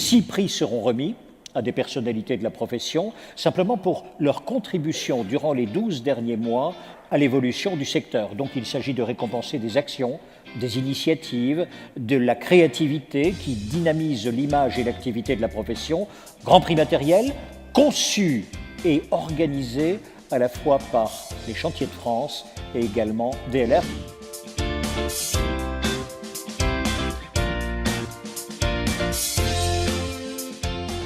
6 prix seront remis à des personnalités de la profession, simplement pour leur contribution durant les 12 derniers mois à l'évolution du secteur. Donc il s'agit de récompenser des actions, des initiatives, de la créativité qui dynamise l'image et l'activité de la profession. Grand prix matériel, conçu et organisé à la fois par les Chantiers de France et également DLR.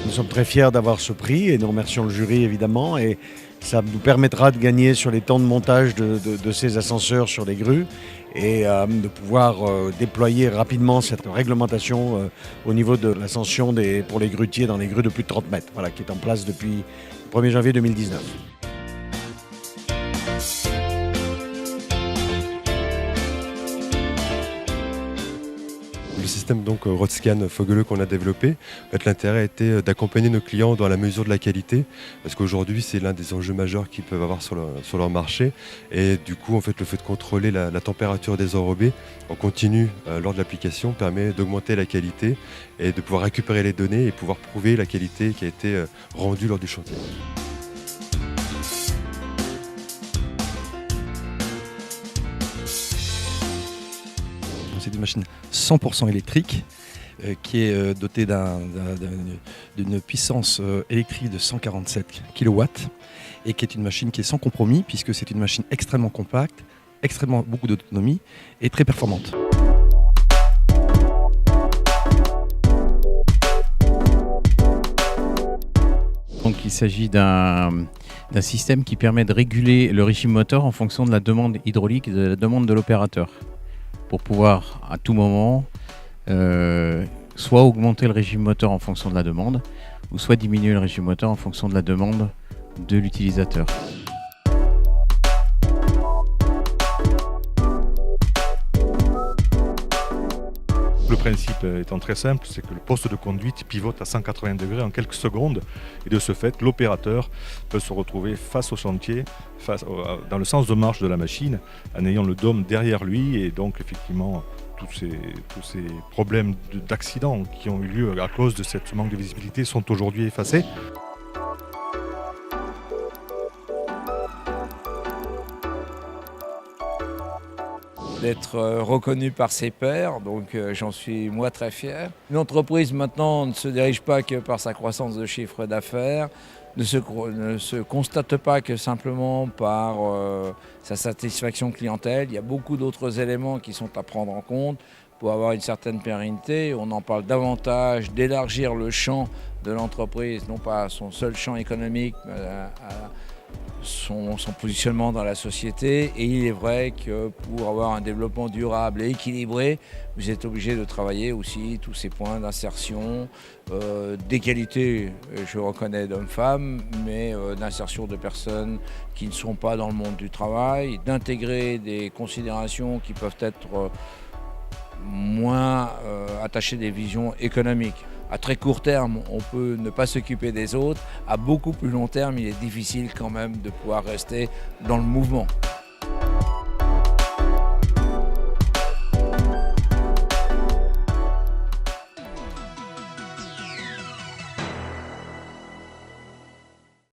Nous sommes très fiers d'avoir ce prix et nous remercions le jury évidemment, et ça nous permettra de gagner sur les temps de montage de ces ascenseurs sur les grues et de pouvoir déployer rapidement cette réglementation au niveau de l'ascension pour les grutiers dans les grues de plus de 30 mètres, voilà, qui est en place depuis le 1er janvier 2019. Le système donc Rodscan Fogeleux qu'on a développé, l'intérêt a été d'accompagner nos clients dans la mesure de la qualité, parce qu'aujourd'hui c'est l'un des enjeux majeurs qu'ils peuvent avoir sur leur marché, et du coup en fait le fait de contrôler la température des enrobés en continu lors de l'application permet d'augmenter la qualité et de pouvoir récupérer les données et pouvoir prouver la qualité qui a été rendue lors du chantier. C'est une machine 100% électrique qui est dotée d'une puissance électrique de 147 kW et qui est une machine qui est sans compromis puisque c'est une machine extrêmement compacte, beaucoup d'autonomie et très performante. Donc il s'agit d'un système qui permet de réguler le régime moteur en fonction de la demande hydraulique et de la demande de l'opérateur, pour pouvoir à tout moment soit augmenter le régime moteur en fonction de la demande, ou soit diminuer le régime moteur en fonction de la demande de l'utilisateur. Le principe étant très simple, c'est que le poste de conduite pivote à 180 degrés en quelques secondes, et de ce fait, l'opérateur peut se retrouver face au chantier, dans le sens de marche de la machine, en ayant le dôme derrière lui, et donc effectivement tous ces problèmes d'accident qui ont eu lieu à cause de ce manque de visibilité sont aujourd'hui effacés. D'être reconnu par ses pairs, donc j'en suis moi très fier. Une entreprise maintenant ne se dirige pas que par sa croissance de chiffre d'affaires, ne se constate pas que simplement par sa satisfaction clientèle. Il y a beaucoup d'autres éléments qui sont à prendre en compte pour avoir une certaine pérennité. On en parle davantage d'élargir le champ de l'entreprise, non pas à son seul champ économique, mais à son positionnement dans la société. Et il est vrai que pour avoir un développement durable et équilibré, vous êtes obligé de travailler aussi tous ces points d'insertion, d'égalité, je reconnais, d'hommes-femmes, mais d'insertion de personnes qui ne sont pas dans le monde du travail, d'intégrer des considérations qui peuvent être moins attachées des visions économiques. À très court terme, on peut ne pas s'occuper des autres. À beaucoup plus long terme, il est difficile quand même de pouvoir rester dans le mouvement.